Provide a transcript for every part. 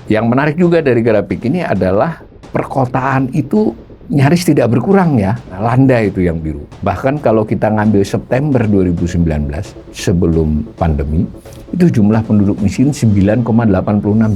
Yang menarik juga dari grafik ini adalah perkotaan itu nyaris tidak berkurang ya, landa itu yang biru. Bahkan kalau kita ngambil September 2019 sebelum pandemi, itu jumlah penduduk miskin 9,86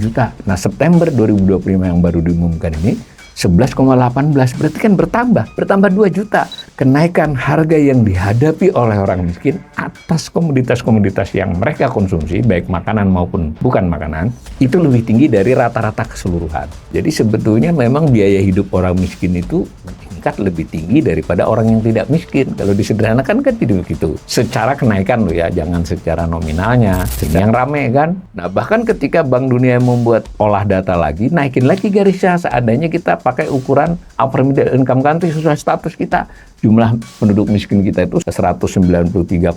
juta. Nah, September 2025 yang baru diumumkan ini 11,18, berarti kan bertambah 2 juta. Kenaikan harga yang dihadapi oleh orang miskin atas komoditas-komoditas yang mereka konsumsi, baik makanan maupun bukan makanan, itu lebih tinggi dari rata-rata keseluruhan. Jadi sebetulnya memang biaya hidup orang miskin itu meningkat lebih tinggi daripada orang yang tidak miskin. Kalau disederhanakan kan tidak begitu. Secara kenaikan loh ya, jangan secara nominalnya. Sedang rame kan? Nah, bahkan ketika Bank Dunia membuat olah data lagi, naikin lagi garisnya. Seadanya kita pakai ukuran upper middle income country sesuai status kita. Jumlah penduduk miskin kita itu 193,49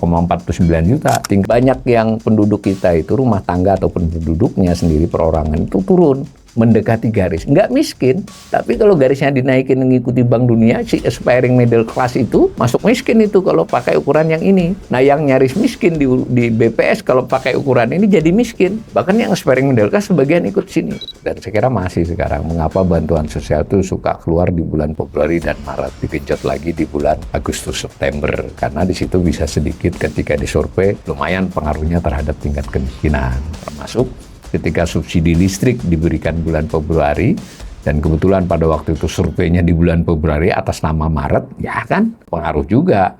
juta. Banyak yang penduduk kita itu rumah tangga ataupun penduduknya sendiri perorangan itu turun, mendekati garis. Nggak miskin, tapi kalau garisnya dinaikin mengikuti Bank Dunia, si aspiring middle class itu masuk miskin itu kalau pakai ukuran yang ini. Nah, yang nyaris miskin di BPS kalau pakai ukuran ini jadi miskin. Bahkan yang aspiring middle class sebagian ikut sini. Dan saya kira masih sekarang, mengapa bantuan sosial itu suka keluar di bulan Februari dan Maret, digenjot lagi di bulan Agustus September. Karena di situ bisa sedikit ketika disurvei, lumayan pengaruhnya terhadap tingkat kemiskinan. Termasuk ketika subsidi listrik diberikan bulan Februari, dan kebetulan pada waktu itu surveinya di bulan Februari atas nama Maret, ya kan pengaruh juga.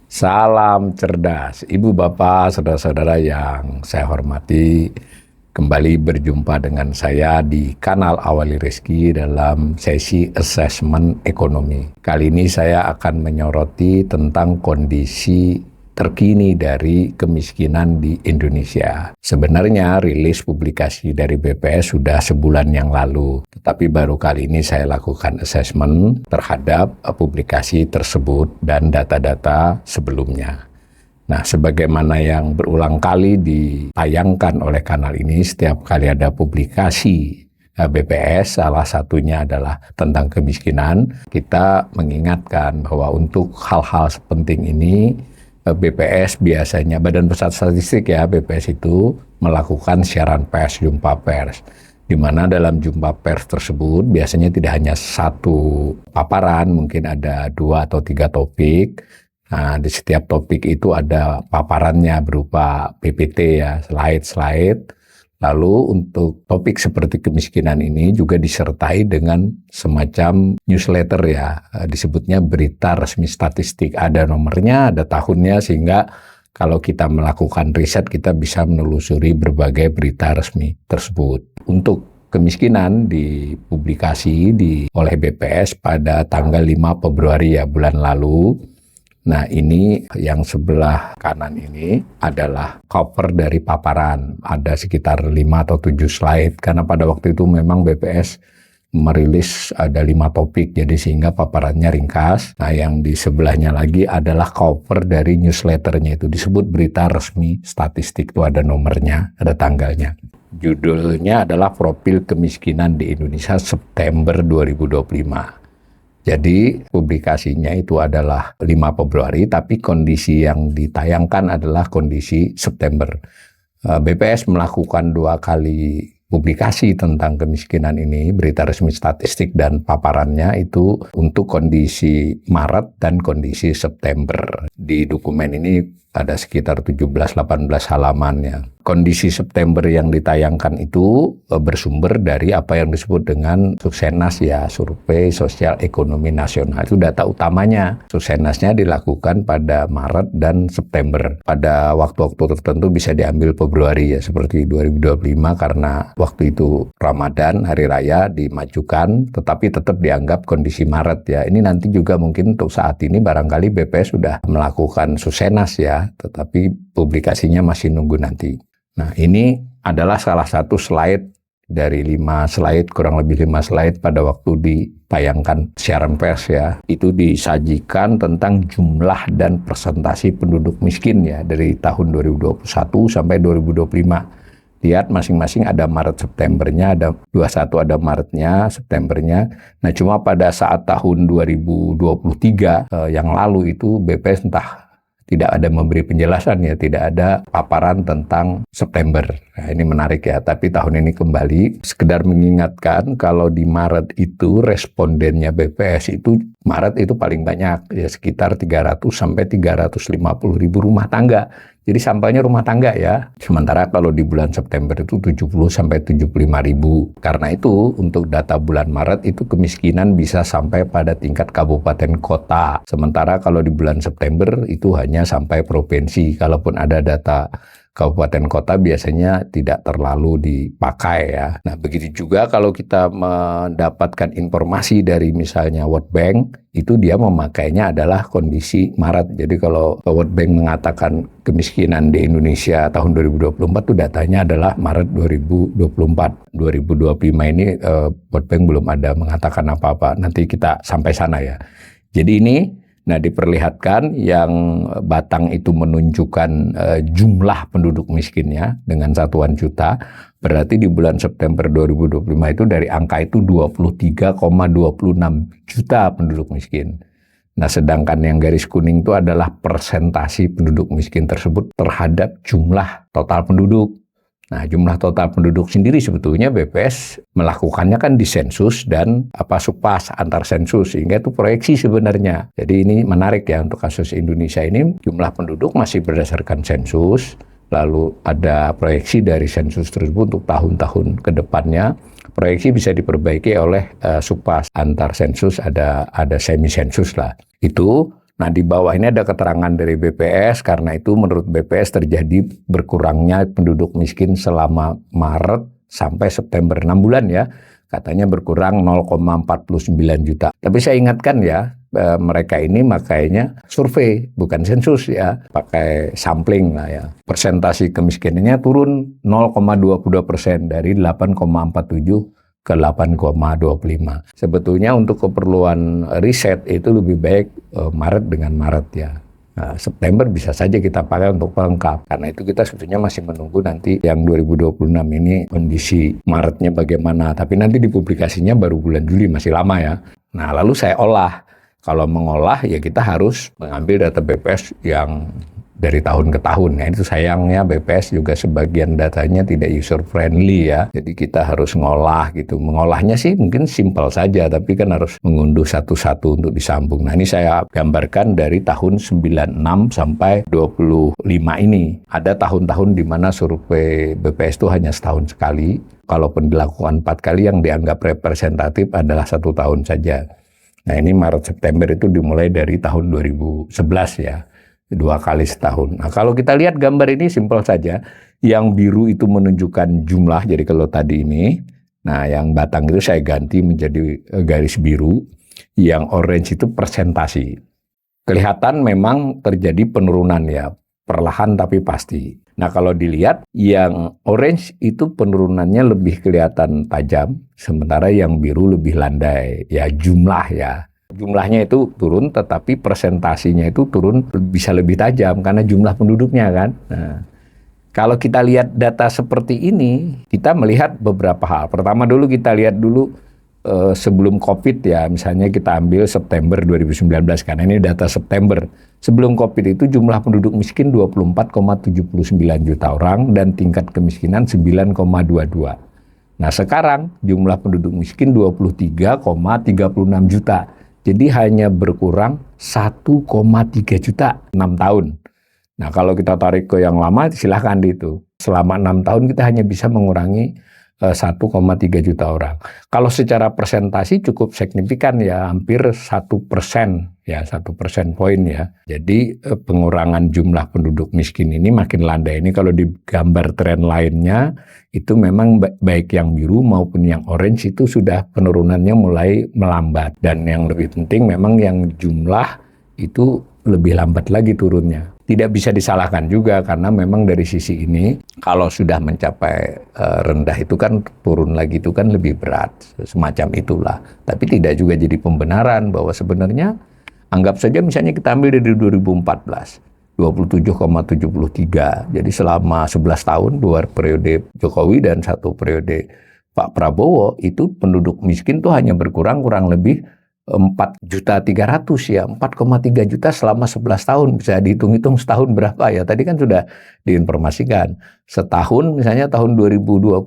Salam cerdas, Ibu Bapak, saudara-saudara yang saya hormati. Kembali berjumpa dengan saya di kanal Awali Rezeki dalam sesi Assessment Ekonomi. Kali ini saya akan menyoroti tentang kondisi terkini dari kemiskinan di Indonesia. Sebenarnya rilis publikasi dari BPS sudah sebulan yang lalu, tetapi baru kali ini saya lakukan assessment terhadap publikasi tersebut dan data-data sebelumnya. Nah, sebagaimana yang berulang kali ditayangkan oleh kanal ini, setiap kali ada publikasi BPS, salah satunya adalah tentang kemiskinan, kita mengingatkan bahwa untuk hal-hal sepenting ini, BPS biasanya, Badan Pusat Statistik ya, BPS itu melakukan siaran pers, jumpa pers, di mana dalam jumpa pers tersebut biasanya tidak hanya satu paparan, mungkin ada 2 atau 3 topik. Nah, di setiap topik itu ada paparannya berupa PPT ya, slide-slide. Lalu untuk topik seperti kemiskinan ini juga disertai dengan semacam newsletter ya, disebutnya berita resmi statistik. Ada nomornya, ada tahunnya, sehingga kalau kita melakukan riset kita bisa menelusuri berbagai berita resmi tersebut. Untuk kemiskinan dipublikasi oleh BPS pada tanggal 5 Februari ya, bulan lalu. Nah, ini yang sebelah kanan ini adalah cover dari paparan. Ada sekitar 5 atau 7 slide, karena pada waktu itu memang BPS merilis ada 5 topik, jadi sehingga paparannya ringkas. Nah, yang di sebelahnya lagi adalah cover dari newsletternya, itu disebut berita resmi statistik, itu ada nomornya, ada tanggalnya. Judulnya adalah Profil Kemiskinan di Indonesia September 2025. Jadi publikasinya itu adalah 5 Februari, tapi kondisi yang ditayangkan adalah kondisi September. BPS melakukan 2 kali publikasi tentang kemiskinan ini, berita resmi statistik dan paparannya itu untuk kondisi Maret dan kondisi September. Di dokumen ini ada sekitar 17-18 halaman ya. Kondisi September yang ditayangkan itu bersumber dari apa yang disebut dengan Suksenas ya, Survei Sosial Ekonomi Nasional. Itu data utamanya. Suksenasnya dilakukan pada Maret dan September. Pada waktu-waktu tertentu bisa diambil Februari ya, seperti 2025 karena waktu itu Ramadan, Hari Raya dimajukan, tetapi tetap dianggap kondisi Maret ya. Ini nanti juga mungkin untuk saat ini barangkali BPS sudah melakukan Suksenas ya, tetapi publikasinya masih nunggu nanti. Nah, ini adalah salah satu slide dari 5 slide, kurang lebih 5 slide pada waktu ditayangkan siaran pers ya. Itu disajikan tentang jumlah dan persentase penduduk miskin ya, dari tahun 2021 sampai 2025. Lihat masing-masing ada Maret Septembernya, ada 21 ada Maretnya, Septembernya. Nah, cuma pada saat tahun 2023 yang lalu itu BPS entah tidak ada memberi penjelasan ya, tidak ada paparan tentang September. Nah, ini menarik ya, tapi tahun ini kembali sekedar mengingatkan kalau di Maret itu respondennya BPS itu Maret itu paling banyak ya, sekitar 300 sampai 350 ribu rumah tangga. Jadi sampelnya rumah tangga ya. Sementara kalau di bulan September itu 70 sampai 75 ribu. Karena itu untuk data bulan Maret itu kemiskinan bisa sampai pada tingkat kabupaten kota. Sementara kalau di bulan September itu hanya sampai provinsi. Kalaupun ada data kabupaten kota biasanya tidak terlalu dipakai ya. Nah begitu juga kalau kita mendapatkan informasi dari misalnya World Bank, itu dia memakainya adalah kondisi Maret. Jadi kalau World Bank mengatakan kemiskinan di Indonesia tahun 2024 itu datanya adalah Maret 2024. 2025 ini World Bank belum ada mengatakan apa-apa. Nanti kita sampai sana ya. Jadi ini diperlihatkan yang batang itu menunjukkan jumlah penduduk miskinnya dengan satuan juta. Berarti di bulan September 2025 itu dari angka itu 23,26 juta penduduk miskin. Nah, sedangkan yang garis kuning itu adalah persentasi penduduk miskin tersebut terhadap jumlah total penduduk. Nah, jumlah total penduduk sendiri sebetulnya BPS melakukannya kan di sensus dan Supas antar sensus, sehingga itu proyeksi sebenarnya. Jadi ini menarik ya untuk kasus Indonesia ini, jumlah penduduk masih berdasarkan sensus, lalu ada proyeksi dari sensus tersebut untuk tahun-tahun ke depannya. Proyeksi bisa diperbaiki oleh Supas antar sensus, ada semi sensus lah. Itu. Nah, di bawah ini ada keterangan dari BPS, karena itu menurut BPS terjadi berkurangnya penduduk miskin selama Maret sampai September, 6 bulan ya. Katanya berkurang 0,49 juta. Tapi saya ingatkan ya, mereka ini makanya survei, bukan sensus ya, pakai sampling lah ya. Persentasi kemiskinannya turun 0,22% dari 8,47 ke 8,25. Sebetulnya untuk keperluan riset itu lebih baik Maret dengan Maret ya. Nah, September bisa saja kita pakai untuk pelengkap. Karena itu kita sebetulnya masih menunggu nanti yang 2026 ini kondisi Maretnya bagaimana. Tapi nanti dipublikasinya baru bulan Juli, masih lama ya. Nah, lalu saya olah. Kalau mengolah ya kita harus mengambil data BPS yang dari tahun ke tahun. Nah, itu sayangnya BPS juga sebagian datanya tidak user friendly ya. Jadi kita harus ngolah gitu. Mengolahnya sih mungkin simpel saja, tapi kan harus mengunduh satu-satu untuk disambung. Nah, ini saya gambarkan dari tahun 96 sampai 25 ini. Ada tahun-tahun di mana survei BPS itu hanya setahun sekali. Kalaupun dilakukan 4 kali, yang dianggap representatif adalah 1 tahun saja. Nah, ini Maret September itu dimulai dari tahun 2011 ya. 2 kali setahun. Nah, kalau kita lihat gambar ini simpel saja. Yang biru itu menunjukkan jumlah, jadi kalau tadi ini, nah yang batang itu saya ganti menjadi garis biru. Yang orange itu persentasi. Kelihatan memang terjadi penurunan ya, perlahan tapi pasti. Nah, kalau dilihat yang orange itu penurunannya lebih kelihatan tajam, sementara yang biru lebih landai. Ya jumlah ya. Jumlahnya itu turun, tetapi presentasinya itu turun bisa lebih tajam karena jumlah penduduknya kan. Nah, kalau kita lihat data seperti ini, kita melihat beberapa hal. Pertama dulu kita lihat dulu sebelum COVID ya, misalnya kita ambil September 2019 karena ini data September. Sebelum COVID itu jumlah penduduk miskin 24,79 juta orang dan tingkat kemiskinan 9,22. Nah, sekarang jumlah penduduk miskin 23,36 juta. Jadi hanya berkurang 1,3 juta 6 tahun. Nah, kalau kita tarik ke yang lama silahkan itu. Selama 6 tahun kita hanya bisa mengurangi 1,3 juta orang. Kalau secara persentasi cukup signifikan ya, hampir 1% ya, 1% poin ya. Jadi pengurangan jumlah penduduk miskin ini makin landai. Ini kalau di gambar tren lainnya itu memang baik yang biru maupun yang orange itu sudah penurunannya mulai melambat. Dan yang lebih penting memang yang jumlah itu lebih lambat lagi turunnya. Tidak bisa disalahkan juga karena memang dari sisi ini kalau sudah mencapai rendah itu kan turun lagi itu kan lebih berat, semacam itulah. Tapi tidak juga jadi pembenaran bahwa sebenarnya anggap saja misalnya kita ambil dari 2014 27,73. Jadi selama 11 tahun 2 periode Jokowi dan 1 periode Pak Prabowo itu penduduk miskin tuh hanya berkurang kurang lebih 4.300.000 ya, 4,3 juta selama 11 tahun. Bisa dihitung-hitung setahun berapa ya. Tadi kan sudah diinformasikan. Setahun misalnya tahun 2025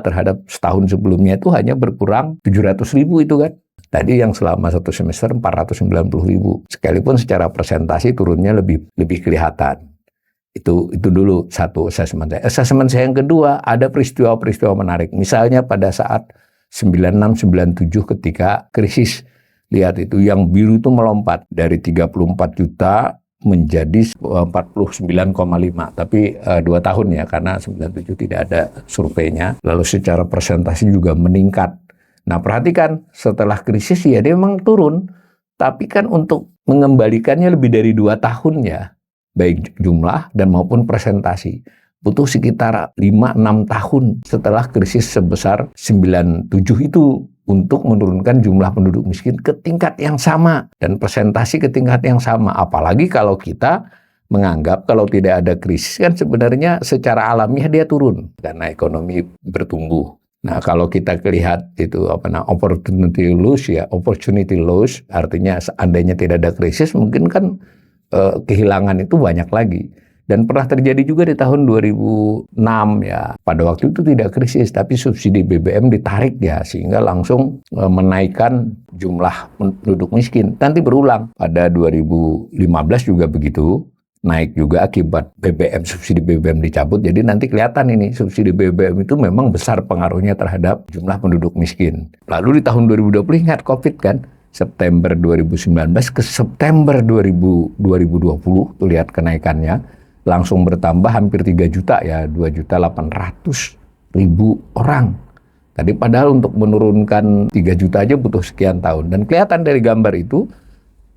terhadap setahun sebelumnya itu hanya berkurang 700.000 itu kan. Tadi yang selama satu semester 490.000. Sekalipun secara presentasi turunnya lebih kelihatan. Itu dulu satu asesmen saya. Asesmen saya yang kedua, ada peristiwa-peristiwa menarik. Misalnya pada saat 96-97 ketika krisis. Lihat itu, yang biru itu melompat dari 34 juta menjadi 49,5. Tapi 2 tahun ya, karena 97 tidak ada surveinya. Lalu secara presentasi juga meningkat. Nah perhatikan, setelah krisis ya dia memang turun. Tapi kan untuk mengembalikannya lebih dari 2 tahun ya. Baik jumlah dan maupun presentasi. Butuh sekitar 5-6 tahun setelah krisis sebesar 97 itu untuk menurunkan jumlah penduduk miskin ke tingkat yang sama dan presentasi ke tingkat yang sama. Apalagi kalau kita menganggap kalau tidak ada krisis kan sebenarnya secara alamiah dia turun karena ekonomi bertumbuh. Nah, kalau kita lihat itu opportunity loss artinya seandainya tidak ada krisis mungkin kan kehilangan itu banyak lagi. Dan pernah terjadi juga di tahun 2006 ya. Pada waktu itu tidak krisis, tapi subsidi BBM ditarik ya, sehingga langsung menaikkan jumlah penduduk miskin. Nanti berulang. Pada 2015 juga begitu, naik juga akibat subsidi BBM dicabut. Jadi nanti kelihatan ini, subsidi BBM itu memang besar pengaruhnya terhadap jumlah penduduk miskin. Lalu di tahun 2020 ingat COVID kan? September 2019 ke September 2020 tuh lihat kenaikannya langsung bertambah hampir 3 juta ya, 2.800.000 orang. Tadi padahal untuk menurunkan 3 juta aja butuh sekian tahun. Dan kelihatan dari gambar itu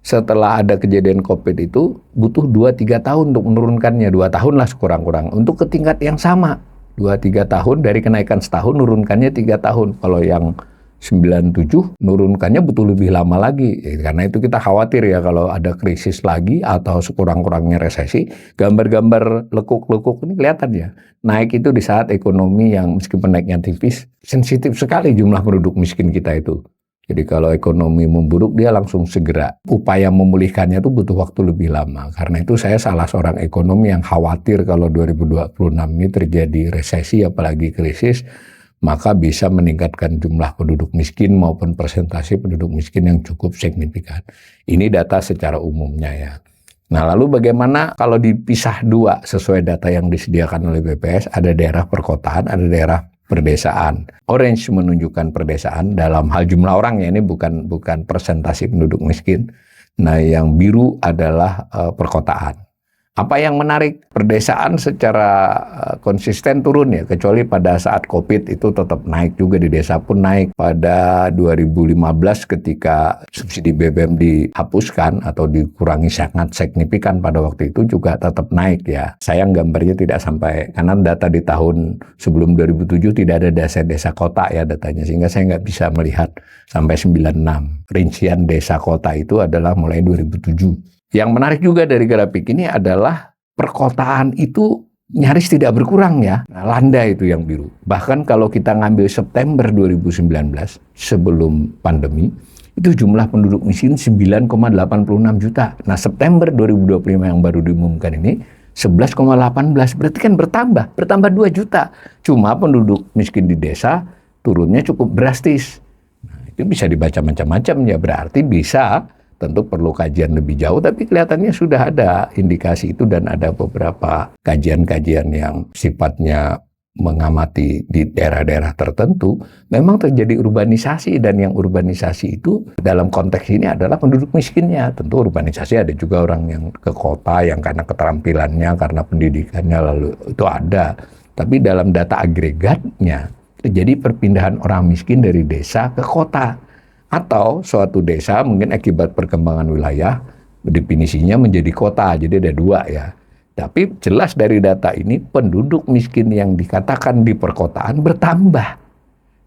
setelah ada kejadian COVID itu butuh 2-3 tahun untuk menurunkannya, 2 tahun lah sekurang-kurang untuk ke tingkat yang sama. 2-3 tahun dari kenaikan setahun nurunkannya 3 tahun. Kalau yang 97 nurunkannya butuh lebih lama lagi karena itu kita khawatir ya kalau ada krisis lagi atau sekurang-kurangnya resesi. Gambar-gambar lekuk-lekuk ini kelihatan ya naik itu di saat ekonomi yang meskipun naiknya tipis sensitif sekali jumlah penduduk miskin kita itu. Jadi kalau ekonomi memburuk dia langsung segera upaya memulihkannya itu butuh waktu lebih lama. Karena itu saya salah seorang ekonom yang khawatir kalau 2026 ini terjadi resesi apalagi krisis, maka bisa meningkatkan jumlah penduduk miskin maupun presentasi penduduk miskin yang cukup signifikan. Ini data secara umumnya ya. Nah lalu bagaimana kalau dipisah dua sesuai data yang disediakan oleh BPS, ada daerah perkotaan, ada daerah perdesaan. Orange menunjukkan perdesaan dalam hal jumlah orang ya, ini bukan presentasi penduduk miskin. Nah yang biru adalah perkotaan. Apa yang menarik, perdesaan secara konsisten turun ya, kecuali pada saat COVID itu tetap naik juga, di desa pun naik. Pada 2015 ketika subsidi BBM dihapuskan atau dikurangi sangat signifikan pada waktu itu juga tetap naik ya. Sayang gambarnya tidak sampai, karena data di tahun sebelum 2007 tidak ada desa-desa kota ya datanya, sehingga saya nggak bisa melihat sampai 96. Rincian desa kota itu adalah mulai 2007. Yang menarik juga dari grafik ini adalah perkotaan itu nyaris tidak berkurang ya. Nah, landai itu yang biru. Bahkan kalau kita ngambil September 2019 sebelum pandemi, itu jumlah penduduk miskin 9,86 juta. Nah September 2025 yang baru diumumkan ini 11,18, berarti kan bertambah 2 juta. Cuma penduduk miskin di desa turunnya cukup drastis. Nah, itu bisa dibaca macam-macam ya, berarti bisa. Tentu perlu kajian lebih jauh, tapi kelihatannya sudah ada indikasi itu dan ada beberapa kajian-kajian yang sifatnya mengamati di daerah-daerah tertentu. Memang terjadi urbanisasi dan yang urbanisasi itu dalam konteks ini adalah penduduk miskinnya. Tentu urbanisasi ada juga orang yang ke kota yang karena keterampilannya, karena pendidikannya lalu itu ada. Tapi dalam data agregatnya terjadi perpindahan orang miskin dari desa ke kota. Atau suatu desa mungkin akibat perkembangan wilayah definisinya menjadi kota, jadi ada 2 ya. Tapi jelas dari data ini penduduk miskin yang dikatakan di perkotaan bertambah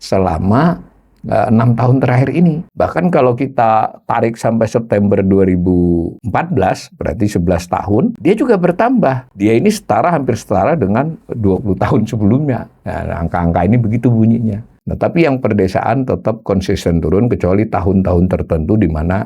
selama 6 tahun terakhir ini. Bahkan kalau kita tarik sampai September 2014, berarti 11 tahun, dia juga bertambah. Dia ini hampir setara dengan 20 tahun sebelumnya. Nah, angka-angka ini begitu bunyinya. Nah, tapi yang perdesaan tetap konsisten turun kecuali tahun-tahun tertentu di mana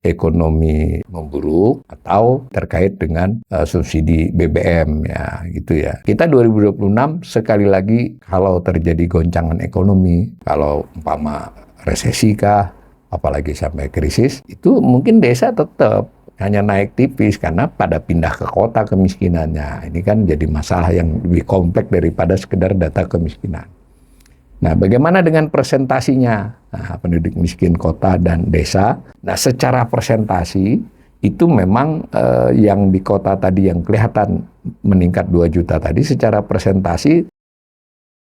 ekonomi memburuk atau terkait dengan subsidi BBM ya gitu ya. Kita 2026 sekali lagi kalau terjadi goncangan ekonomi, kalau umpama resesi kah, apalagi sampai krisis, itu mungkin desa tetap hanya naik tipis karena pada pindah ke kota kemiskinannya. Ini kan jadi masalah yang lebih kompleks daripada sekedar data kemiskinan. Nah, bagaimana dengan presentasinya? Nah, penduduk miskin kota dan desa. Nah, secara presentasi itu memang yang di kota tadi yang kelihatan meningkat 2 juta tadi secara presentasi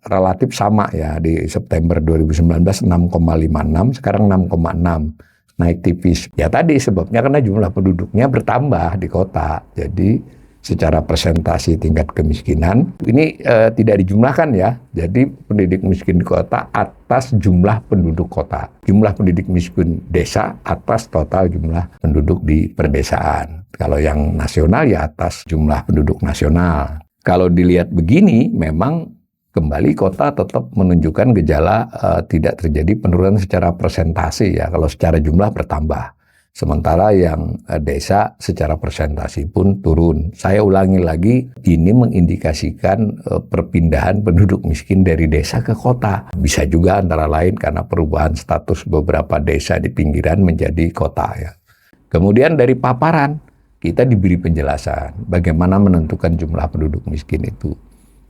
relatif sama ya. Di September 2019 6,56, sekarang 6,6. Naik tipis. Ya tadi sebabnya karena jumlah penduduknya bertambah di kota. Jadi secara presentasi tingkat kemiskinan ini tidak dijumlahkan ya. Jadi penduduk miskin di kota atas jumlah penduduk kota. Jumlah penduduk miskin desa atas total jumlah penduduk di perdesaan. Kalau yang nasional ya atas jumlah penduduk nasional. Kalau dilihat begini memang kembali kota tetap menunjukkan gejala tidak terjadi penurunan secara persentase ya. Kalau secara jumlah bertambah. Sementara yang desa secara persentasi pun turun. Saya ulangi lagi, ini mengindikasikan perpindahan penduduk miskin dari desa ke kota. Bisa juga antara lain karena perubahan status beberapa desa di pinggiran menjadi kota ya. Kemudian dari paparan, kita diberi penjelasan bagaimana menentukan jumlah penduduk miskin itu.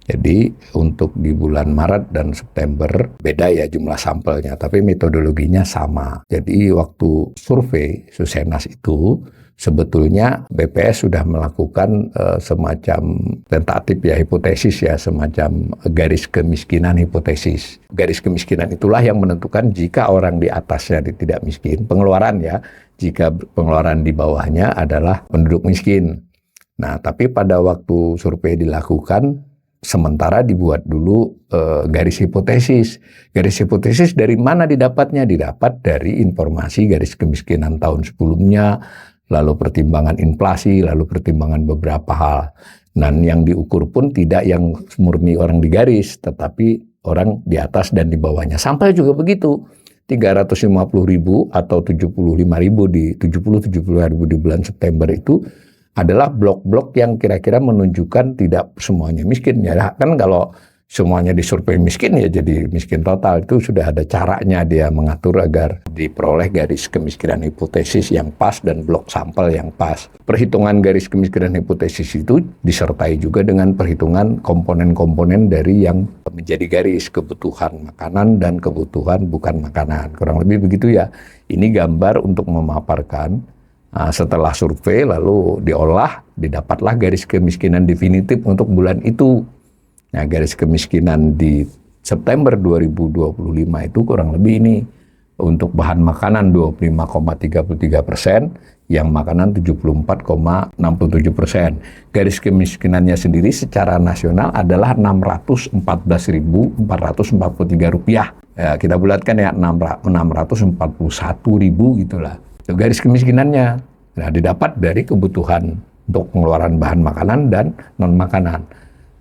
Jadi untuk di bulan Maret dan September beda ya jumlah sampelnya, tapi metodologinya sama. Jadi waktu survei Susenas itu sebetulnya BPS sudah melakukan semacam tentatif ya, hipotesis ya, semacam garis kemiskinan hipotesis. Garis kemiskinan itulah yang menentukan jika orang di atasnya tidak miskin, pengeluaran ya, jika pengeluaran di bawahnya adalah penduduk miskin. Nah, tapi pada waktu survei dilakukan, sementara dibuat dulu garis hipotesis. Garis hipotesis dari mana didapatnya? Didapat dari informasi garis kemiskinan tahun sebelumnya, lalu pertimbangan inflasi, lalu pertimbangan beberapa hal. Dan yang diukur pun tidak yang murni orang di garis, tetapi orang di atas dan di bawahnya. Sampai juga begitu. 350.000 atau 75.000 di 70-75.000 di bulan September itu adalah blok-blok yang kira-kira menunjukkan tidak semuanya miskin. Ya kan kalau semuanya disurvei miskin ya jadi miskin total. Itu sudah ada caranya dia mengatur agar diperoleh garis kemiskinan hipotesis yang pas dan blok sampel yang pas. Perhitungan garis kemiskinan hipotesis itu disertai juga dengan perhitungan komponen-komponen dari yang menjadi garis kebutuhan makanan dan kebutuhan bukan makanan. Kurang lebih begitu ya. Ini gambar untuk memaparkan setelah survei lalu diolah, didapatlah garis kemiskinan definitif untuk bulan itu. Nah, garis kemiskinan di September 2025 itu kurang lebih ini. Untuk bahan makanan 25,33%, yang makanan 74,67%. Garis kemiskinannya sendiri secara nasional adalah Rp614.443. Ya, kita bulatkan ya 641.000 gitulah. Itu garis kemiskinannya. Nah, didapat dari kebutuhan untuk pengeluaran bahan makanan dan non-makanan.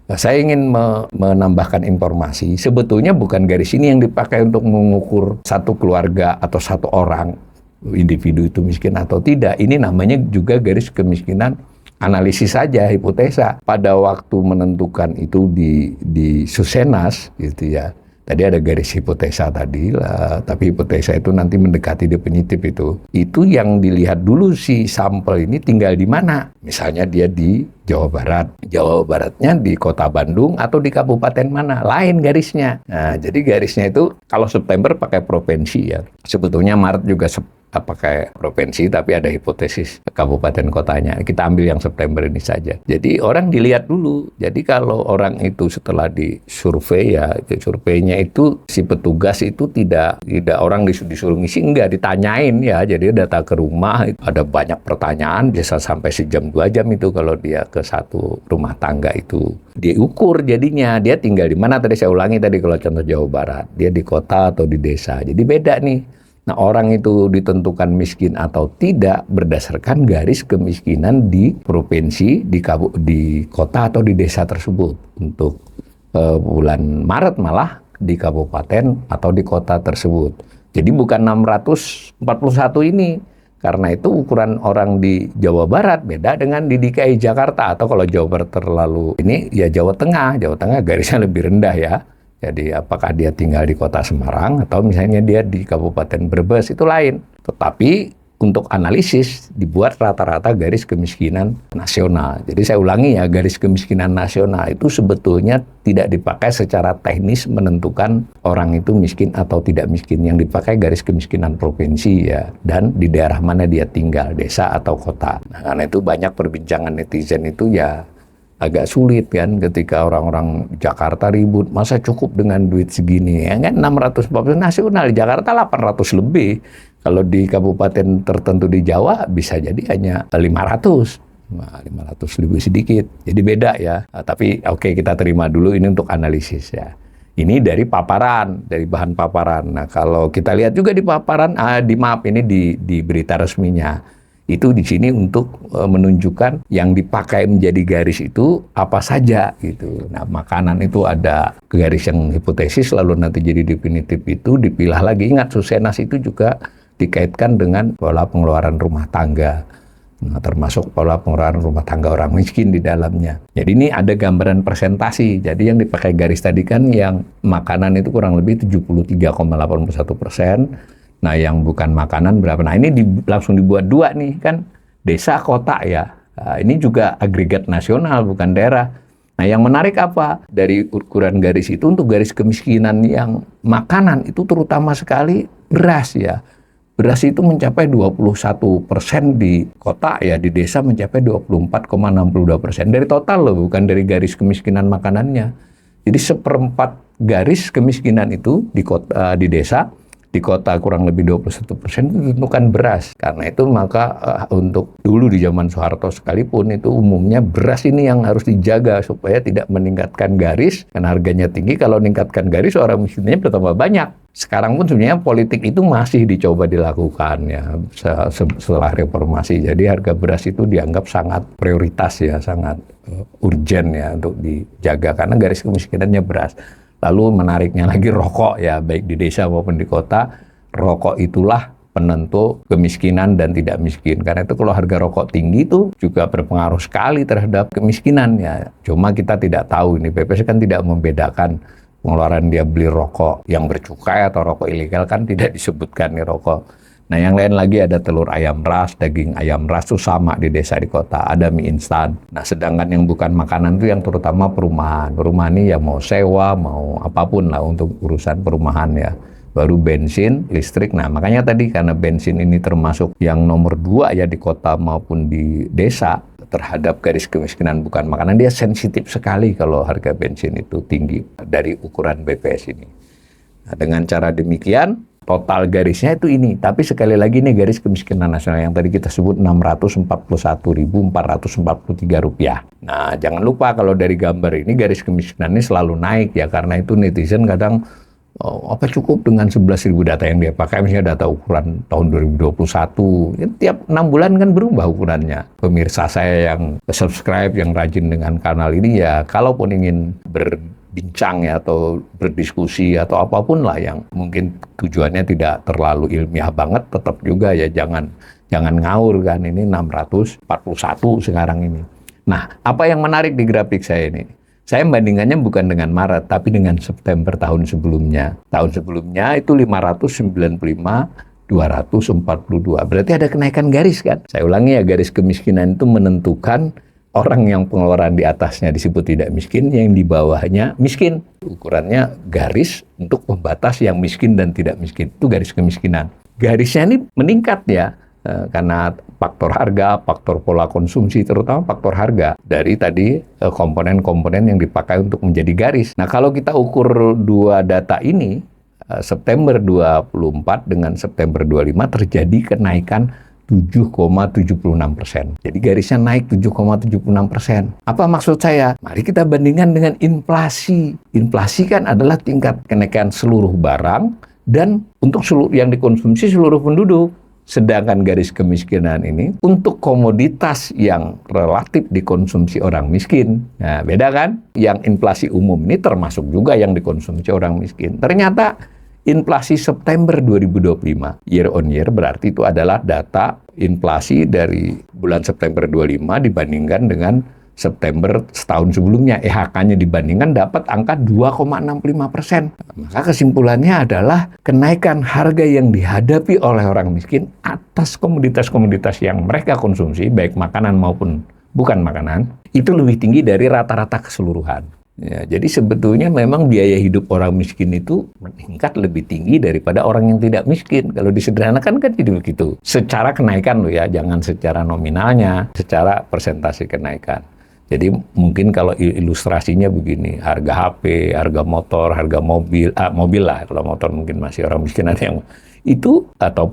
Nah, saya ingin menambahkan informasi, sebetulnya bukan garis ini yang dipakai untuk mengukur satu keluarga atau satu orang, individu itu miskin atau tidak. Ini namanya juga garis kemiskinan analisis saja, hipotesa. Pada waktu menentukan itu di Susenas, gitu ya. Tadi ada garis hipotesa tadi lah, tapi hipotesa itu nanti mendekati definitif itu. Itu yang dilihat dulu si sampel ini tinggal di mana. Misalnya dia di Jawa Barat. Jawa Baratnya di Kota Bandung atau di kabupaten mana. Lain garisnya. Nah, jadi garisnya itu kalau September pakai provinsi ya. Sebetulnya Maret juga pakai provinsi, tapi ada hipotesis kabupaten kotanya. Kita ambil yang September ini saja. Jadi orang dilihat dulu. Jadi kalau orang itu setelah disurvei ya, surveinya itu si petugas itu tidak orang disuruh ngisi, enggak, ditanyain ya. Jadi datang ke rumah, ada banyak pertanyaan, bisa sampai sejam 2 jam itu kalau dia ke satu rumah tangga itu. Diukur jadinya, dia tinggal di mana, tadi saya ulangi tadi kalau contoh Jawa Barat, dia di kota atau di desa. Jadi beda nih. Nah, orang itu ditentukan miskin atau tidak berdasarkan garis kemiskinan di provinsi, di kota atau di desa tersebut. Untuk bulan Maret malah di kabupaten atau di kota tersebut. Jadi bukan 641 ini. Karena itu ukuran orang di Jawa Barat beda dengan di DKI Jakarta, atau kalau Jawa Barat terlalu ini ya Jawa Tengah garisnya lebih rendah ya. Jadi apakah dia tinggal di kota Semarang atau misalnya dia di Kabupaten Brebes itu lain. Tetapi untuk analisis dibuat rata-rata garis kemiskinan nasional. Jadi saya ulangi ya, garis kemiskinan nasional itu sebetulnya tidak dipakai secara teknis menentukan orang itu miskin atau tidak miskin. Yang dipakai garis kemiskinan provinsi ya, dan di daerah mana dia tinggal, desa atau kota. Nah, karena itu banyak perbincangan netizen itu ya agak sulit kan ketika orang-orang Jakarta ribut, masa cukup dengan duit segini ya kan, 640 nasional, di Jakarta 800 lebih. Kalau di kabupaten tertentu di Jawa bisa jadi hanya 500. Nah, 500 lebih sedikit. Jadi beda ya. Nah, tapi oke, kita terima dulu ini untuk analisis ya. Ini dari paparan, dari bahan paparan. Nah, kalau kita lihat juga di paparan, di berita resminya. Itu di sini untuk menunjukkan yang dipakai menjadi garis itu apa saja gitu. Nah, makanan itu ada garis yang hipotesis lalu nanti jadi definitif itu dipilah lagi. Ingat, Susenas itu juga dikaitkan dengan pola pengeluaran rumah tangga. Nah, termasuk pola pengeluaran rumah tangga orang miskin di dalamnya. Jadi ini ada gambaran presentasi. Jadi yang dipakai garis tadi kan yang makanan itu kurang lebih 73,81%. Nah, yang bukan makanan berapa? Nah, ini langsung dibuat dua nih kan, desa kota ya. Nah, ini juga agregat nasional bukan daerah. Nah, yang menarik apa? Dari ukuran garis itu untuk garis kemiskinan yang makanan itu terutama sekali beras ya. Beras itu mencapai 21% di kota ya, di desa mencapai 24,62% dari total loh, bukan dari garis kemiskinan makanannya. Jadi 1/4 garis kemiskinan itu di kota, di desa, di kota kurang lebih 21% itu ditentukan beras. Karena itu maka untuk dulu di zaman Soeharto sekalipun itu umumnya beras ini yang harus dijaga supaya tidak meningkatkan garis, karena harganya tinggi. Kalau meningkatkan garis orang miskinnya bertambah banyak. Sekarang pun sebenarnya politik itu masih dicoba dilakukan ya setelah reformasi. Jadi harga beras itu dianggap sangat prioritas ya, sangat urgen ya untuk dijaga karena garis kemiskinannya beras. Lalu menariknya lagi rokok ya, baik di desa maupun di kota, rokok itulah penentu kemiskinan dan tidak miskin. Karena itu kalau harga rokok tinggi itu juga berpengaruh sekali terhadap kemiskinan ya. Cuma kita tidak tahu, ini BPS kan tidak membedakan pengeluaran dia beli rokok yang bercukai atau rokok ilegal, kan tidak disebutkan nih rokok. Nah, yang lain lagi ada telur ayam ras, daging ayam ras itu sama di desa di kota, ada mie instan. Nah, sedangkan yang bukan makanan itu yang terutama perumahan. Perumahan ini ya mau sewa, mau apapun lah untuk urusan perumahan ya. Baru bensin, listrik. Nah, makanya tadi karena bensin ini termasuk yang nomor 2 ya di kota maupun di desa terhadap garis kemiskinan bukan makanan, dia sensitif sekali kalau harga bensin itu tinggi dari ukuran BPS ini. Nah, dengan cara demikian total garisnya itu ini, tapi sekali lagi nih garis kemiskinan nasional yang tadi kita sebut Rp641.443. Nah, jangan lupa kalau dari gambar ini garis kemiskinan ini selalu naik ya, karena itu netizen kadang apa cukup dengan 11.000 data yang dia pakai, misalnya data ukuran tahun 2021, ya, tiap 6 bulan kan berubah ukurannya. Pemirsa saya yang subscribe, yang rajin dengan kanal ini ya, kalaupun ingin berbincang ya atau berdiskusi atau apapun lah yang mungkin tujuannya tidak terlalu ilmiah banget, tetap juga ya jangan ngawur kan, ini 641 sekarang ini. Nah, apa yang menarik di grafik saya ini? Saya bandingannya bukan dengan Maret, tapi dengan September tahun sebelumnya. Tahun sebelumnya itu 595.242. Berarti ada kenaikan garis kan? Saya ulangi ya, garis kemiskinan itu menentukan orang yang pengeluaran di atasnya disebut tidak miskin, yang di bawahnya miskin. Ukurannya garis untuk membatas yang miskin dan tidak miskin. Itu garis kemiskinan. Garisnya ini meningkat ya. Karena faktor harga, faktor pola konsumsi, terutama faktor harga dari tadi komponen-komponen yang dipakai untuk menjadi garis. Nah, kalau kita ukur dua data ini, September 24 dengan September 25 terjadi kenaikan 7,76%. Jadi garisnya naik 7,76%. Apa maksud saya? Mari kita bandingkan dengan inflasi. Inflasi kan adalah tingkat kenaikan seluruh barang dan untuk yang dikonsumsi seluruh penduduk. Sedangkan garis kemiskinan ini untuk komoditas yang relatif dikonsumsi orang miskin. Nah, beda kan? Yang inflasi umum ini termasuk juga yang dikonsumsi orang miskin. Ternyata inflasi September 2025 year on year berarti itu adalah data inflasi dari bulan September 25 dibandingkan dengan September setahun sebelumnya. EHK-nya dibandingkan dapat angka 2,65%. Maka kesimpulannya adalah kenaikan harga yang dihadapi oleh orang miskin atas komoditas-komoditas yang mereka konsumsi, baik makanan maupun bukan makanan, itu lebih tinggi dari rata-rata keseluruhan. Ya, jadi sebetulnya memang biaya hidup orang miskin itu meningkat lebih tinggi daripada orang yang tidak miskin. Kalau disederhanakan kan jadi begitu. Secara kenaikan loh ya, jangan secara nominalnya, secara persentase kenaikan. Jadi mungkin kalau ilustrasinya begini, harga HP, harga motor, harga mobil lah, kalau motor mungkin masih orang miskin ada yang itu, atau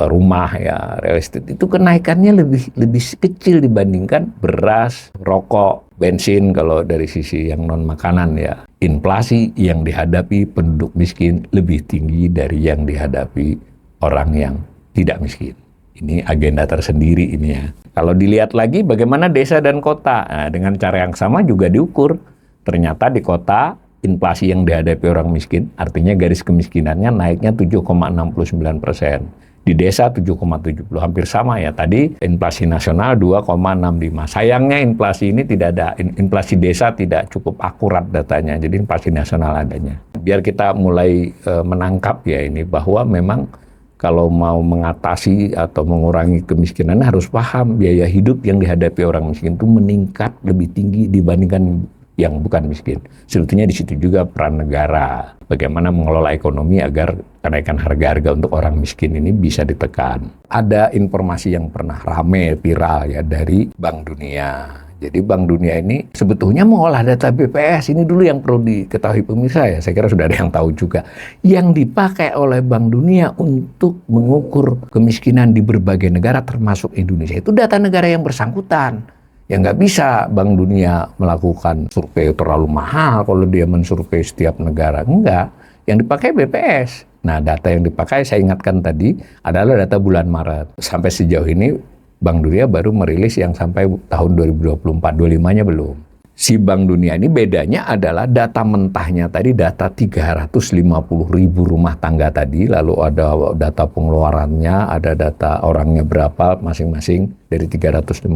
rumah ya, real estate itu kenaikannya lebih kecil dibandingkan beras, rokok, bensin kalau dari sisi yang non makanan ya. Inflasi yang dihadapi penduduk miskin lebih tinggi dari yang dihadapi orang yang tidak miskin. Ini agenda tersendiri ini ya. Kalau dilihat lagi bagaimana desa dan kota, nah, dengan cara yang sama juga diukur. Ternyata di kota inflasi yang dihadapi orang miskin, artinya garis kemiskinannya naiknya 7,69%. Di desa 7,70, hampir sama ya. Tadi inflasi nasional 2,65. Sayangnya inflasi ini tidak ada, inflasi desa tidak cukup akurat datanya, jadi inflasi nasional adanya. Biar kita mulai menangkap ya ini, bahwa memang kalau mau mengatasi atau mengurangi kemiskinan harus paham biaya hidup yang dihadapi orang miskin itu meningkat lebih tinggi dibandingkan yang bukan miskin. Sebetulnya di situ juga peran negara, bagaimana mengelola ekonomi agar kenaikan harga-harga untuk orang miskin ini bisa ditekan. Ada informasi yang pernah rame, viral ya dari Bank Dunia. Jadi Bank Dunia ini sebetulnya mengolah data BPS. Ini dulu yang perlu diketahui pemirsa ya. Saya kira sudah ada yang tahu juga. Yang dipakai oleh Bank Dunia untuk mengukur kemiskinan di berbagai negara termasuk Indonesia itu data negara yang bersangkutan. Ya nggak bisa Bank Dunia melakukan survei terlalu mahal kalau dia mensurvei setiap negara. Enggak. Yang dipakai BPS. Nah, data yang dipakai saya ingatkan tadi adalah data bulan Maret. Sampai sejauh ini Bank Dunia baru merilis yang sampai tahun 2024, 25-nya belum. Si Bank Dunia ini bedanya adalah data mentahnya tadi, data 350.000 rumah tangga tadi, lalu ada data pengeluarannya, ada data orangnya berapa masing-masing dari 350.000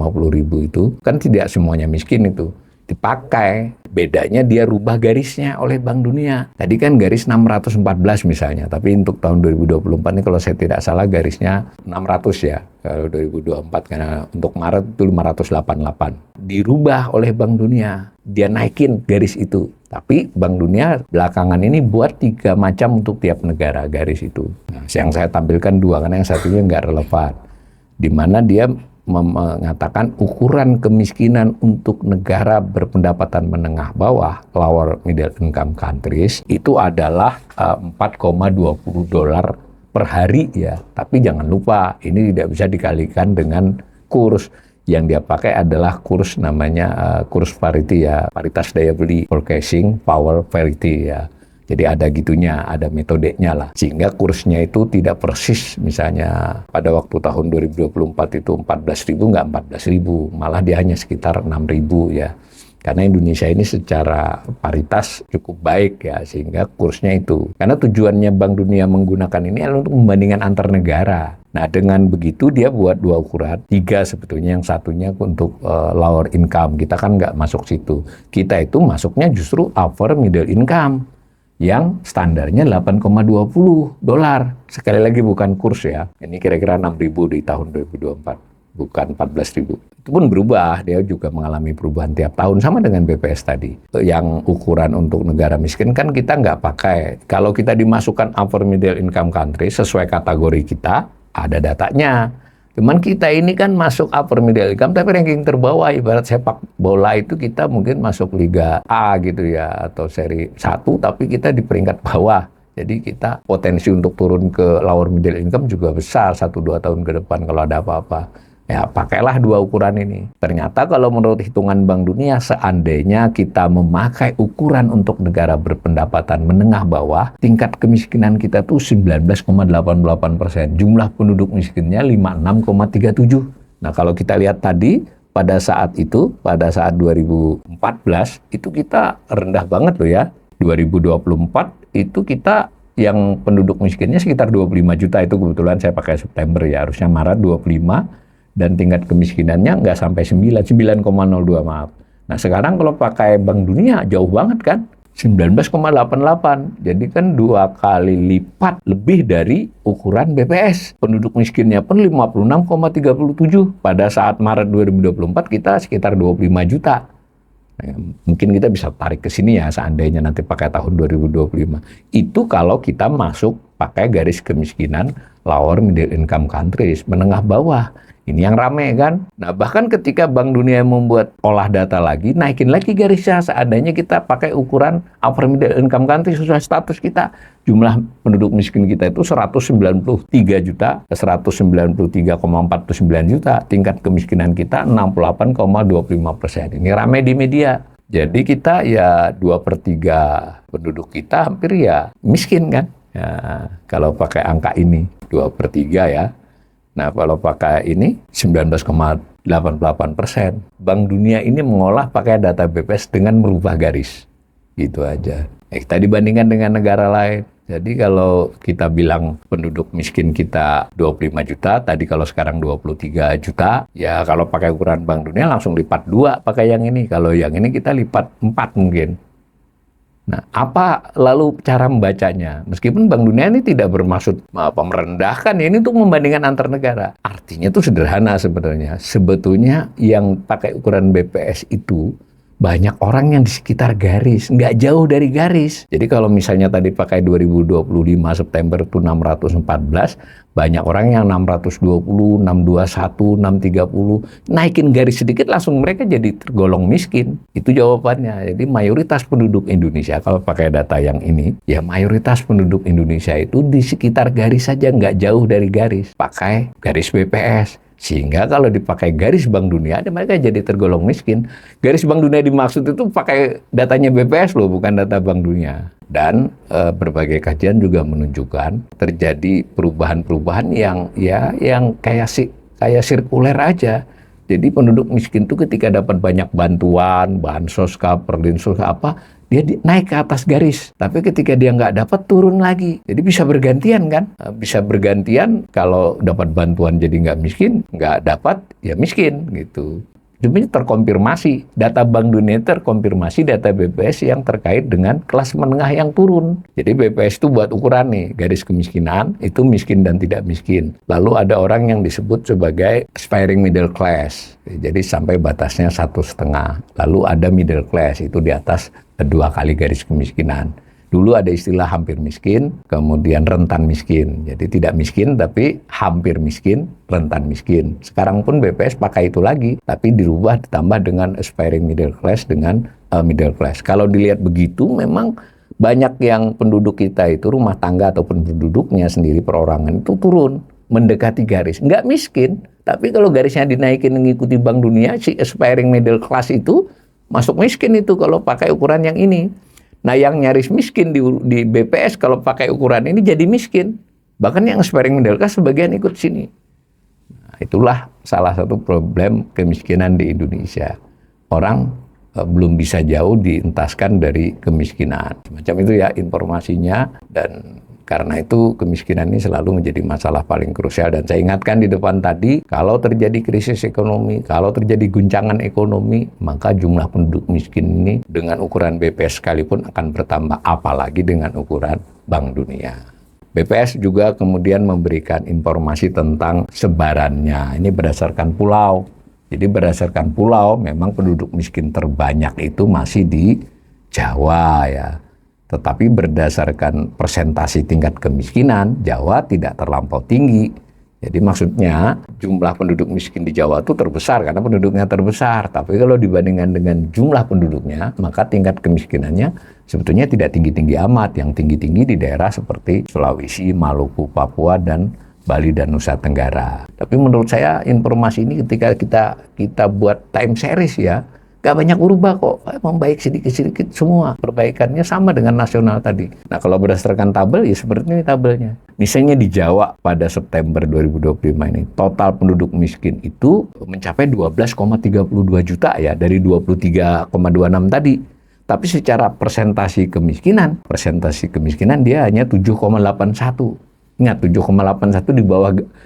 itu. Kan tidak semuanya miskin itu. Dipakai, bedanya dia rubah garisnya oleh Bank Dunia. Tadi kan garis 614 misalnya, tapi untuk tahun 2024 ini kalau saya tidak salah garisnya 600 ya, kalau 2024 karena untuk Maret itu 588. Dirubah oleh Bank Dunia, dia naikin garis itu. Tapi Bank Dunia belakangan ini buat 3 macam untuk tiap negara garis itu. Nah, yang saya tampilkan 2 karena yang satunya nggak relevan. Di mana dia mengatakan ukuran kemiskinan untuk negara berpendapatan menengah bawah, lower middle income countries, itu adalah $4,20 per hari ya. Tapi jangan lupa, ini tidak bisa dikalikan dengan kurs. Yang dia pakai adalah kurs namanya kurs parity ya, paritas daya beli, purchasing power parity ya. Jadi ada gitunya, ada metodenya lah. Sehingga kursnya itu tidak persis, misalnya pada waktu tahun 2024 itu 14.000, nggak 14.000. Malah dia hanya sekitar 6.000 ya. Karena Indonesia ini secara paritas cukup baik ya, sehingga kursnya itu. Karena tujuannya Bank Dunia menggunakan ini adalah untuk membandingkan antar negara. Nah dengan begitu dia buat 2 ukuran, 3 sebetulnya, yang satunya untuk lower income. Kita kan nggak masuk situ. Kita itu masuknya justru upper middle income, yang standarnya $8,20. Sekali lagi bukan kurs ya. Ini kira-kira 6.000 di tahun 2024, bukan 14.000. Itu pun berubah, dia juga mengalami perubahan tiap tahun, sama dengan BPS tadi. Yang ukuran untuk negara miskin kan kita nggak pakai. Kalau kita dimasukkan upper middle income country, sesuai kategori kita, ada datanya. Cuman kita ini kan masuk upper middle income, tapi ranking terbawah, ibarat sepak bola itu kita mungkin masuk Liga A gitu ya, atau seri 1, tapi kita di peringkat bawah. Jadi kita potensi untuk turun ke lower middle income juga besar 1-2 tahun ke depan kalau ada apa-apa. Ya, pakailah dua ukuran ini. Ternyata kalau menurut hitungan Bank Dunia, seandainya kita memakai ukuran untuk negara berpendapatan menengah bawah, tingkat kemiskinan kita tuh 19,88%. Jumlah penduduk miskinnya 56,37. Nah, kalau kita lihat tadi, pada saat itu, pada saat 2014, itu kita rendah banget loh ya. 2024 itu kita yang penduduk miskinnya sekitar 25 juta, itu kebetulan saya pakai September ya, harusnya Maret 25, dan tingkat kemiskinannya nggak sampai 9,02 maaf. Nah sekarang kalau pakai Bank Dunia jauh banget kan, 19,88. Jadi kan 2 kali lipat lebih dari ukuran BPS. Penduduk miskinnya pun 56,37. Pada saat Maret 2024 kita sekitar 25 juta. Nah, mungkin kita bisa tarik ke sini ya seandainya nanti pakai tahun 2025. Itu kalau kita masuk pakai garis kemiskinan lower middle income countries, menengah bawah. Ini yang rame kan. Nah bahkan ketika Bank Dunia membuat olah data lagi, naikin lagi garisnya seandainya kita pakai ukuran upper middle income country sesuai status kita. Jumlah penduduk miskin kita itu 193 juta, 193,49 juta. Tingkat kemiskinan kita 68,25%. Ini rame di media. Jadi kita ya 2/3 penduduk kita hampir ya miskin kan. Ya, kalau pakai angka ini 2/3 ya. Nah, kalau pakai ini 19,88%. Bank Dunia ini mengolah pakai data BPS dengan merubah garis. Gitu aja. Kita dibandingkan dengan negara lain. Jadi kalau kita bilang penduduk miskin kita 25 juta, tadi kalau sekarang 23 juta, ya kalau pakai ukuran Bank Dunia langsung lipat 2 pakai yang ini. Kalau yang ini kita lipat 4 mungkin. Nah, apa lalu cara membacanya? Meskipun Bank Dunia ini tidak bermaksud merendahkan, ya, ini untuk membandingkan antar negara. Artinya itu sederhana sebenarnya. Sebetulnya yang pakai ukuran BPS itu banyak orang yang di sekitar garis, nggak jauh dari garis. Jadi kalau misalnya tadi pakai 2025 September itu 614, banyak orang yang 620, 621, 630, naikin garis sedikit langsung mereka jadi tergolong miskin. Itu jawabannya. Jadi mayoritas penduduk Indonesia, kalau pakai data yang ini, ya mayoritas penduduk Indonesia itu di sekitar garis saja, nggak jauh dari garis. Pakai garis BPS. Sehingga kalau dipakai garis Bank Dunia, mereka jadi tergolong miskin. Garis Bank Dunia dimaksud itu pakai datanya BPS loh, bukan data Bank Dunia. Dan berbagai kajian juga menunjukkan terjadi perubahan-perubahan yang kayak sirkuler aja. Jadi penduduk miskin itu ketika dapat banyak bantuan, bansos, perlinsos apa, dia naik ke atas garis. Tapi ketika dia nggak dapat, turun lagi. Jadi bisa bergantian kan? Bisa bergantian kalau dapat bantuan jadi nggak miskin, nggak dapat ya miskin gitu. Demi terkonfirmasi, data Bank Dunia terkonfirmasi data BPS yang terkait dengan kelas menengah yang turun. Jadi BPS itu buat ukuran nih, garis kemiskinan, itu miskin dan tidak miskin. Lalu ada orang yang disebut sebagai aspiring middle class, jadi sampai batasnya 1,5. Lalu ada middle class, itu di atas 2 kali garis kemiskinan. Dulu ada istilah hampir miskin, kemudian rentan miskin. Jadi tidak miskin, tapi hampir miskin, rentan miskin. Sekarang pun BPS pakai itu lagi, tapi dirubah ditambah dengan aspiring middle class dengan middle class. Kalau dilihat begitu, memang banyak yang penduduk kita itu, rumah tangga ataupun penduduknya sendiri perorangan itu turun, mendekati garis. Nggak miskin, tapi kalau garisnya dinaikin mengikuti Bank Dunia, si aspiring middle class itu masuk miskin itu kalau pakai ukuran yang ini. Nah, yang nyaris miskin di BPS kalau pakai ukuran ini jadi miskin. Bahkan yang aspiring middle class sebagian ikut sini. Nah, itulah salah satu problem kemiskinan di Indonesia. Orang belum bisa jauh dientaskan dari kemiskinan. Semacam itu ya informasinya, dan karena itu kemiskinan ini selalu menjadi masalah paling krusial. Dan saya ingatkan di depan tadi, kalau terjadi krisis ekonomi, kalau terjadi guncangan ekonomi, maka jumlah penduduk miskin ini dengan ukuran BPS sekalipun akan bertambah, apalagi dengan ukuran Bank Dunia. BPS juga kemudian memberikan informasi tentang sebarannya. Ini berdasarkan pulau. Jadi berdasarkan pulau, memang penduduk miskin terbanyak itu masih di Jawa ya. Tetapi berdasarkan persentasi tingkat kemiskinan, Jawa tidak terlampau tinggi. Jadi maksudnya jumlah penduduk miskin di Jawa itu terbesar karena penduduknya terbesar. Tapi kalau dibandingkan dengan jumlah penduduknya, maka tingkat kemiskinannya sebetulnya tidak tinggi-tinggi amat. Yang tinggi-tinggi di daerah seperti Sulawesi, Maluku, Papua, dan Bali dan Nusa Tenggara. Tapi menurut saya informasi ini ketika kita buat time series ya, gak banyak berubah kok, membaik sedikit-sedikit semua. Perbaikannya sama dengan nasional tadi. Nah kalau berdasarkan tabel ya seperti ini tabelnya. Misalnya di Jawa pada September 2025 ini, total penduduk miskin itu mencapai 12,32 juta ya, dari 23,26 tadi. Tapi secara persentase kemiskinan dia hanya 7,81. Ingat 7,81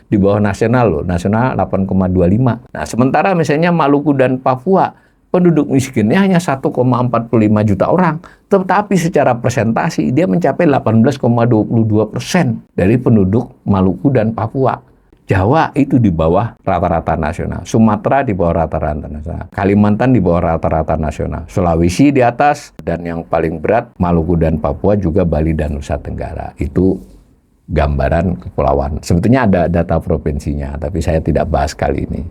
di bawah nasional loh. Nasional 8,25. Nah, sementara misalnya Maluku dan Papua penduduk miskinnya hanya 1,45 juta orang. Tetapi secara presentasi dia mencapai 18,22% dari penduduk Maluku dan Papua. Jawa itu di bawah rata-rata nasional. Sumatera di bawah rata-rata nasional. Kalimantan di bawah rata-rata nasional. Sulawesi di atas. Dan yang paling berat Maluku dan Papua, juga Bali dan Nusa Tenggara. Itu gambaran kepulauan. Sebetulnya ada data provinsinya, tapi saya tidak bahas kali ini.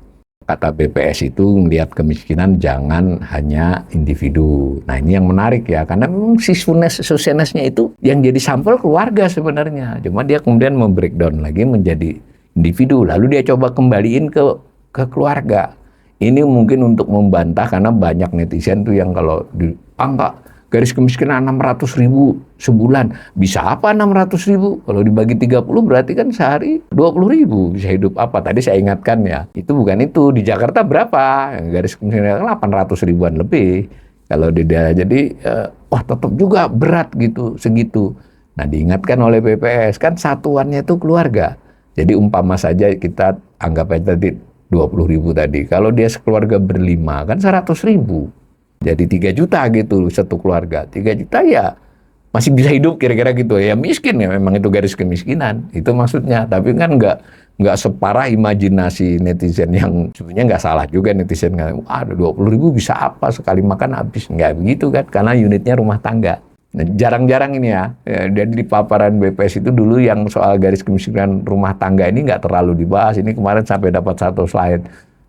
Kata BPS itu melihat kemiskinan jangan hanya individu. Nah ini yang menarik ya, karena memang si Susenesnya itu yang jadi sampel keluarga sebenarnya. Cuma dia kemudian membreakdown lagi menjadi individu, lalu dia coba kembaliin ke keluarga. Ini mungkin untuk membantah, karena banyak netizen tuh yang kalau enggak, garis kemiskinan 600.000 sebulan. Bisa apa 600.000? Kalau dibagi 30 berarti kan sehari 20.000. Bisa hidup apa? Tadi saya ingatkan ya, itu bukan itu. Di Jakarta berapa? Garis kemiskinan 800 ribuan lebih. Kalau di daerah, jadi tetap juga berat gitu, segitu. Nah diingatkan oleh BPS, kan satuannya itu keluarga. Jadi umpama saja kita anggap aja tadi 20.000 tadi. Kalau dia sekeluarga berlima kan 100.000. Jadi 3 juta gitu satu keluarga. 3 juta ya masih bisa hidup kira-kira gitu. Ya miskin ya, memang itu garis kemiskinan. Itu maksudnya. Tapi kan nggak separah imajinasi netizen yang sebenarnya nggak salah juga netizen. Ada 20.000 bisa apa, sekali makan habis. Nggak begitu kan, karena unitnya rumah tangga. Nah, jarang-jarang ini ya. Jadi di paparan BPS itu dulu yang soal garis kemiskinan rumah tangga ini nggak terlalu dibahas. Ini kemarin sampai dapat satu slide.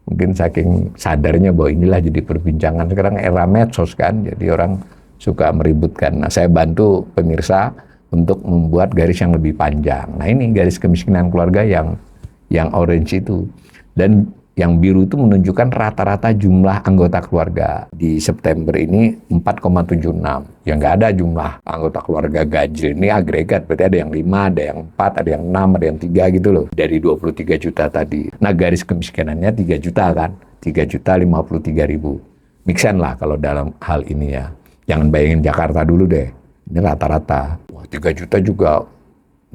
Mungkin saking sadarnya bahwa inilah jadi perbincangan. Sekarang era medsos kan, jadi orang suka meributkan. Nah, saya bantu pemirsa untuk membuat garis yang lebih panjang. Nah, ini garis kemiskinan keluarga yang orange itu. Dan yang biru itu menunjukkan rata-rata jumlah anggota keluarga. Di September ini 4,76. Yang nggak ada jumlah anggota keluarga ganjil. Ini agregat, berarti ada yang 5, ada yang 4, ada yang 6, ada yang 3 gitu loh. Dari 23 juta tadi. Nah garis kemiskinannya 3 juta kan. 3.053.000. Mixen lah kalau dalam hal ini ya. Jangan bayangin Jakarta dulu deh. Ini rata-rata. Wah 3 juta juga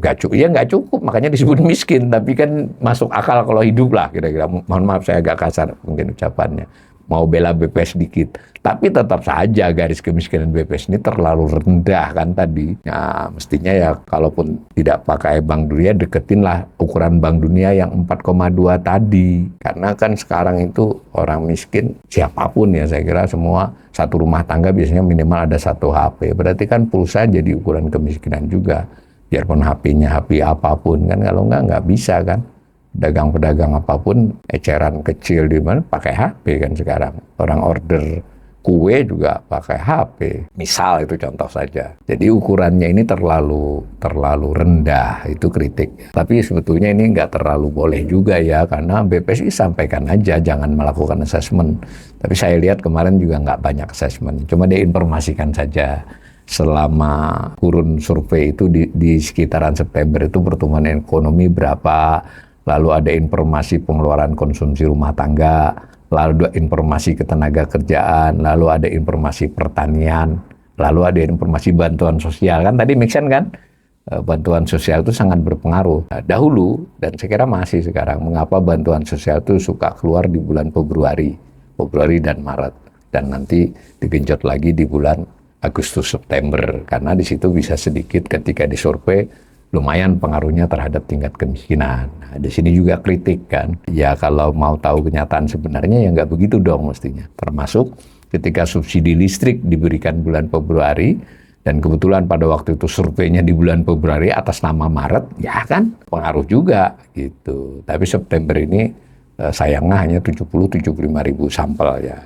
nggak cukup, makanya disebut miskin, tapi kan masuk akal kalau hidup lah kira-kira. Mohon maaf saya agak kasar mungkin ucapannya, mau bela BPS dikit, tapi tetap saja garis kemiskinan BPS ini terlalu rendah kan tadi. Nah mestinya ya kalaupun tidak pakai Bank Dunia, deketinlah ukuran Bank Dunia yang 4,2 tadi, karena kan sekarang itu orang miskin siapapun ya, saya kira semua satu rumah tangga biasanya minimal ada 1 HP, berarti kan pulsa jadi ukuran kemiskinan juga. Biarpun HP-nya HP apapun kan, kalau nggak bisa kan. Pedagang-pedagang apapun, eceran kecil di mana pakai HP kan sekarang. Orang order kue juga pakai HP. Misal itu contoh saja. Jadi ukurannya ini terlalu rendah, itu kritik. Tapi sebetulnya ini nggak terlalu boleh juga ya, karena BPSI sampaikan aja jangan melakukan assessment. Tapi saya lihat kemarin juga nggak banyak assessment. Cuma diinformasikan saja. Selama kurun survei itu di sekitaran September itu pertumbuhan ekonomi berapa, lalu ada informasi pengeluaran konsumsi rumah tangga, lalu ada informasi ketenaga kerjaan, lalu ada informasi pertanian, lalu ada informasi bantuan sosial. Kan tadi Mixen kan, bantuan sosial itu sangat berpengaruh. Dahulu, dan saya kira masih sekarang, mengapa bantuan sosial itu suka keluar di bulan Februari dan Maret, dan nanti digenjot lagi di bulan Agustus September, karena di situ bisa sedikit ketika disurvei lumayan pengaruhnya terhadap tingkat kemiskinan. Nah, di sini juga kritik kan, ya kalau mau tahu kenyataan sebenarnya ya nggak begitu dong mestinya. Termasuk ketika subsidi listrik diberikan bulan Februari, dan kebetulan pada waktu itu surveinya di bulan Februari atas nama Maret, ya kan pengaruh juga gitu. Tapi September ini sayangnya hanya 70-75 ribu sampel ya.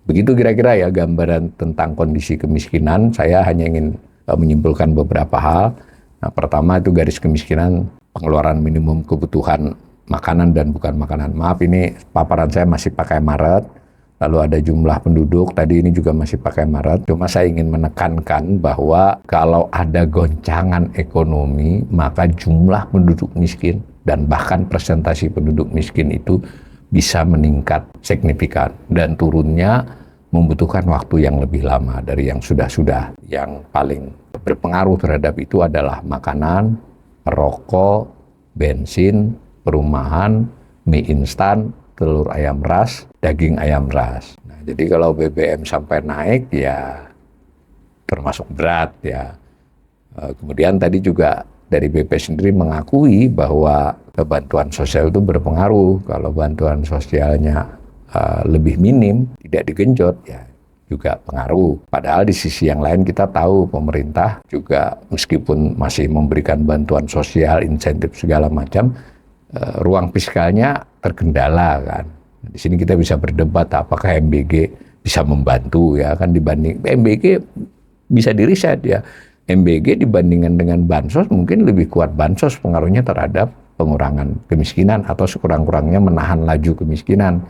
Begitu kira-kira ya gambaran tentang kondisi kemiskinan. Saya hanya ingin menyimpulkan beberapa hal. Nah, pertama itu garis kemiskinan pengeluaran minimum kebutuhan makanan dan bukan makanan. Maaf, ini paparan saya masih pakai Maret. Lalu ada jumlah penduduk, tadi ini juga masih pakai Maret. Cuma saya ingin menekankan bahwa kalau ada goncangan ekonomi, maka jumlah penduduk miskin dan bahkan presentasi penduduk miskin itu bisa meningkat signifikan. Dan turunnya membutuhkan waktu yang lebih lama dari yang sudah-sudah. Yang paling berpengaruh terhadap itu adalah makanan, rokok, bensin, perumahan, mie instan, telur ayam ras, daging ayam ras. Nah, jadi kalau BBM sampai naik ya termasuk berat ya. Kemudian tadi juga dari BP sendiri mengakui bahwa bantuan sosial itu berpengaruh. Kalau bantuan sosialnya lebih minim, tidak digenjot ya juga pengaruh. Padahal di sisi yang lain kita tahu pemerintah juga meskipun masih memberikan bantuan sosial, insentif segala macam, ruang fiskalnya terkendala kan. Di sini kita bisa berdebat apakah MBG bisa membantu ya kan, dibanding MBG bisa diriset ya. MBG dibandingkan dengan Bansos mungkin lebih kuat Bansos pengaruhnya terhadap pengurangan kemiskinan atau sekurang-kurangnya menahan laju kemiskinan.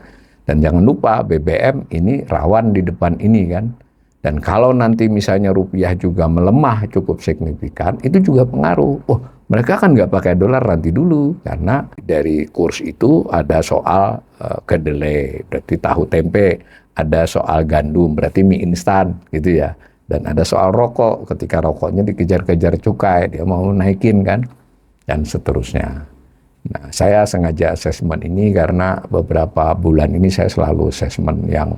Dan jangan lupa BBM ini rawan di depan ini kan. Dan kalau nanti misalnya rupiah juga melemah cukup signifikan, itu juga pengaruh. Oh, mereka kan nggak pakai dolar nanti dulu, karena dari kurs itu ada soal kedelai, berarti tahu tempe, ada soal gandum, berarti mie instan gitu ya. Dan ada soal rokok, ketika rokoknya dikejar-kejar cukai, dia mau naikin kan, dan seterusnya. Nah, saya sengaja asesmen ini karena beberapa bulan ini saya selalu asesmen yang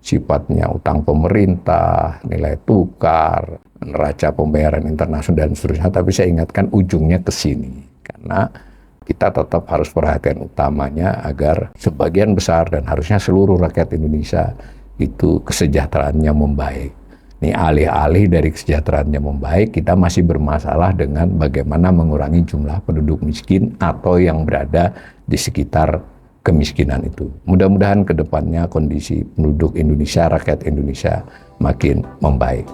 sifatnya utang pemerintah, nilai tukar, neraca pembayaran internasional dan seterusnya. Tapi saya ingatkan ujungnya ke sini. Karena kita tetap harus perhatian utamanya agar sebagian besar dan harusnya seluruh rakyat Indonesia itu kesejahteraannya membaik. Ini alih-alih dari kesejahteraannya membaik, kita masih bermasalah dengan bagaimana mengurangi jumlah penduduk miskin atau yang berada di sekitar kemiskinan itu. Mudah-mudahan ke depannya kondisi penduduk Indonesia, rakyat Indonesia makin membaik.